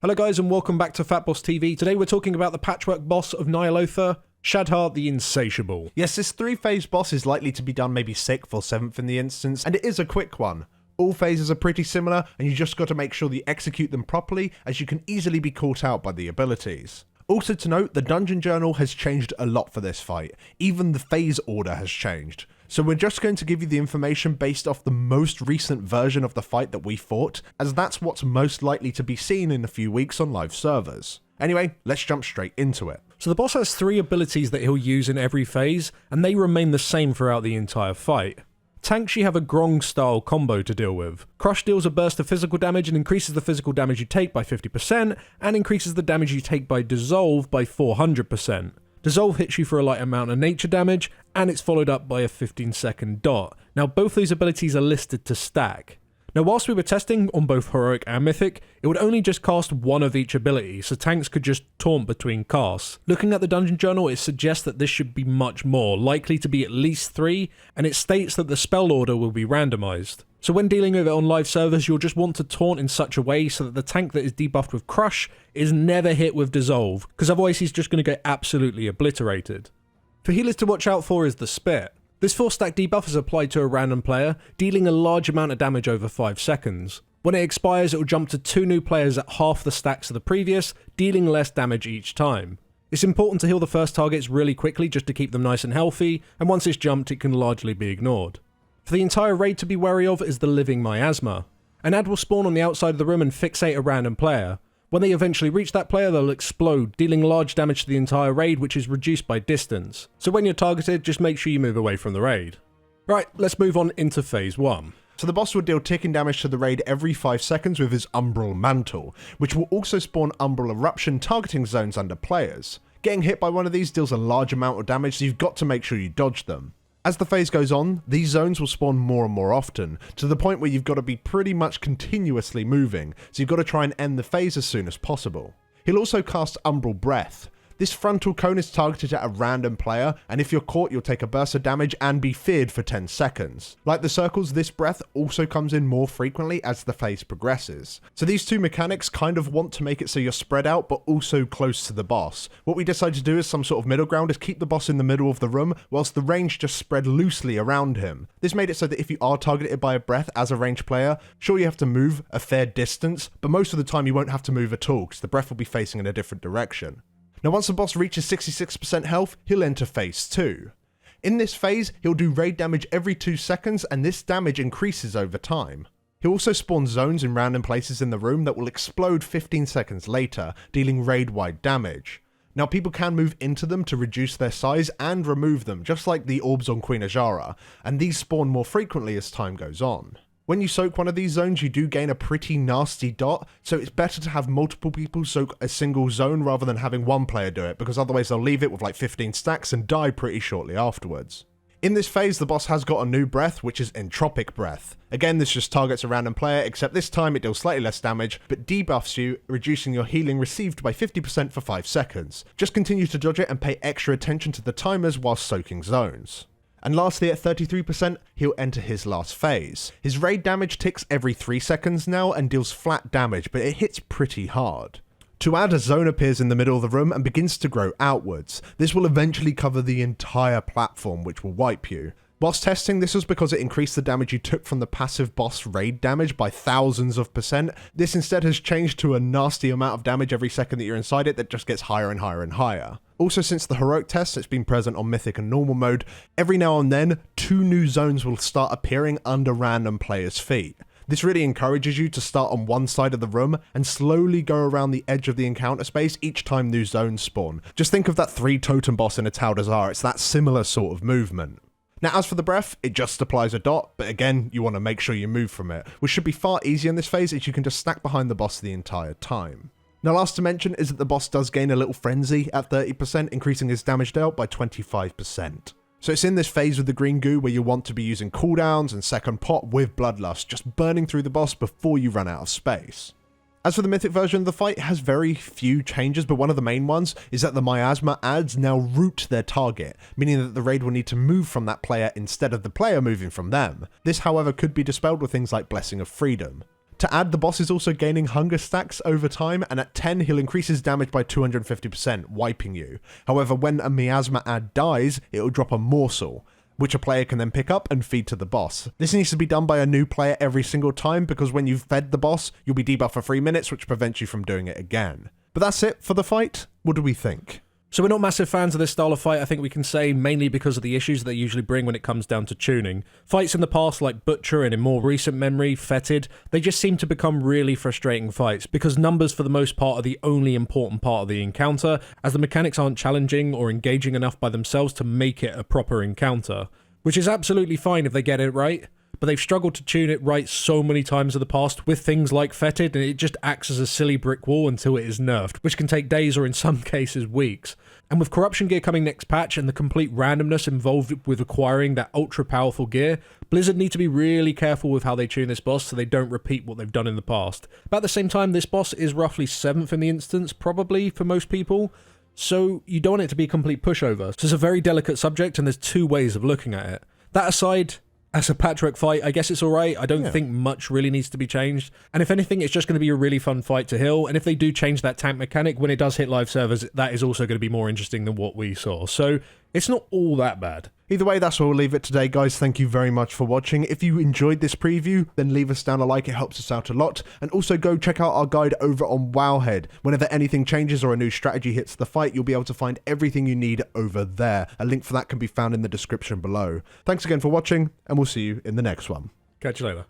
Hello guys and welcome back to FATBOSS TV. Today we're talking about the patchwork boss of Ny'alotha, Shad'har the Insatiable. Yes, this 3-phase boss is likely to be done maybe 6th or 7th in the instance, and it is a quick one. All phases are pretty similar, and you just got to make sure that you execute them properly, as you can easily be caught out by the abilities. Also to note, the dungeon journal has changed a lot for this fight. Even the phase order has changed. So we're just going to give you the information based off the most recent version of the fight that we fought, as that's what's most likely to be seen in a few weeks on live servers. Anyway, let's jump straight into it. So the boss has 3 abilities that he'll use in every phase, and they remain the same throughout the entire fight. Tanks, you have a Grong style combo to deal with. Crush deals a burst of physical damage and increases the physical damage you take by 50%, and increases the damage you take by Dissolve by 400%. Dissolve hits you for a light amount of nature damage, and it's followed up by a 15-second dot. Now both these abilities are listed to stack. Now whilst we were testing on both Heroic and Mythic, it would only just cast one of each ability, so tanks could just taunt between casts. Looking at the dungeon journal, it suggests that this should be much more, likely to be at least 3, and it states that the spell order will be randomized. So when dealing with it on live servers, you'll just want to taunt in such a way so that the tank that is debuffed with Crush is never hit with Dissolve, because otherwise he's just going to get absolutely obliterated. For healers to watch out for is the Spit. This 4-stack debuff is applied to a random player, dealing a large amount of damage over 5 seconds. When it expires, it will jump to 2 new players at half the stacks of the previous, dealing less damage each time. It's important to heal the first targets really quickly just to keep them nice and healthy, and once it's jumped, it can largely be ignored. For the entire raid to be wary of is the Living Miasma. An ad will spawn on the outside of the room and fixate a random player. When they eventually reach that player, they'll explode, dealing large damage to the entire raid, which is reduced by distance. So when you're targeted, just make sure you move away from the raid. Right, let's move on into phase 1. So the boss will deal ticking damage to the raid every 5 seconds with his Umbral Mantle, which will also spawn Umbral Eruption targeting zones under players. Getting hit by one of these deals a large amount of damage, so you've got to make sure you dodge them. As the phase goes on, these zones will spawn more and more often, to the point where you've got to be pretty much continuously moving, so you've got to try and end the phase as soon as possible. He'll also cast Umbral Breath. This frontal cone is targeted at a random player, and if you're caught, you'll take a burst of damage and be feared for 10 seconds. Like the circles, this breath also comes in more frequently as the phase progresses. So these two mechanics kind of want to make it so you're spread out, but also close to the boss. What we decided to do is some sort of middle ground, is keep the boss in the middle of the room, whilst the range just spread loosely around him. This made it so that if you are targeted by a breath as a ranged player, sure you have to move a fair distance, but most of the time you won't have to move at all, because the breath will be facing in a different direction. Now once the boss reaches 66% health, he'll enter phase 2. In this phase, he'll do raid damage every 2 seconds, and this damage increases over time. He'll also spawn zones in random places in the room that will explode 15 seconds later, dealing raid-wide damage. Now people can move into them to reduce their size and remove them, just like the orbs on Queen Azara, and these spawn more frequently as time goes on. When you soak one of these zones, you do gain a pretty nasty dot, so it's better to have multiple people soak a single zone rather than having one player do it, because otherwise they'll leave it with like 15 stacks and die pretty shortly afterwards. In this phase, the boss has got a new breath, which is Entropic Breath. Again, this just targets a random player, except this time it deals slightly less damage, but debuffs you, reducing your healing received by 50% for 5 seconds. Just continue to dodge it and pay extra attention to the timers whilst soaking zones. And lastly, at 33%, he'll enter his last phase. His raid damage ticks every 3 seconds now and deals flat damage, but it hits pretty hard. To add, a zone appears in the middle of the room and begins to grow outwards. This will eventually cover the entire platform, which will wipe you. Whilst testing, this was because it increased the damage you took from the passive boss raid damage by thousands of %. This instead has changed to a nasty amount of damage every second that you're inside it that just gets higher and higher and higher. Also, since the heroic test, it's been present on Mythic and normal mode, every now and then, 2 new zones will start appearing under random players' feet. This really encourages you to start on one side of the room and slowly go around the edge of the encounter space each time new zones spawn. Just think of that 3 totem boss in a Dazar'alor, it's that similar sort of movement. Now as for the breath, it just applies a dot, but again, you want to make sure you move from it, which should be far easier in this phase as you can just stack behind the boss the entire time. Now last to mention is that the boss does gain a little frenzy at 30%, increasing his damage dealt by 25%. So it's in this phase with the green goo where you want to be using cooldowns and second pot with Bloodlust, just burning through the boss before you run out of space. As for the Mythic version of the fight, it has very few changes, but one of the main ones is that the Miasma ads now root their target, meaning that the raid will need to move from that player instead of the player moving from them. This, however, could be dispelled with things like Blessing of Freedom. To add, the boss is also gaining hunger stacks over time, and at 10 he'll increase his damage by 250%, wiping you. However, when a miasma ad dies, it will drop a morsel, which a player can then pick up and feed to the boss. This needs to be done by a new player every single time, because when you've fed the boss, you'll be debuffed for 3 minutes, which prevents you from doing it again. But that's it for the fight. What do we think? So we're not massive fans of this style of fight, I think we can say, mainly because of the issues they usually bring when it comes down to tuning. Fights in the past like Butcher and in more recent memory, Fetid, they just seem to become really frustrating fights because numbers for the most part are the only important part of the encounter, as the mechanics aren't challenging or engaging enough by themselves to make it a proper encounter. Which is absolutely fine if they get it right, but they've struggled to tune it right so many times in the past with things like Fetid, and it just acts as a silly brick wall until it is nerfed, which can take days or in some cases weeks. And with Corruption Gear coming next patch and the complete randomness involved with acquiring that ultra powerful gear, Blizzard need to be really careful with how they tune this boss so they don't repeat what they've done in the past. But at the same time, this boss is roughly 7th in the instance, probably for most people, so you don't want it to be a complete pushover. So it's a very delicate subject and there's two ways of looking at it. That aside, as a patchwork fight, I guess it's alright. I don't think much really needs to be changed. And if anything, it's just going to be a really fun fight to heal. And if they do change that tank mechanic, when it does hit live servers, that is also going to be more interesting than what we saw. So it's not all that bad. Either way, that's where we'll leave it today, guys. Thank you very much for watching. If you enjoyed this preview, then leave us down a like. It helps us out a lot. And also go check out our guide over on Wowhead. Whenever anything changes or a new strategy hits the fight, you'll be able to find everything you need over there. A link for that can be found in the description below. Thanks again for watching, and we'll see you in the next one. Catch you later.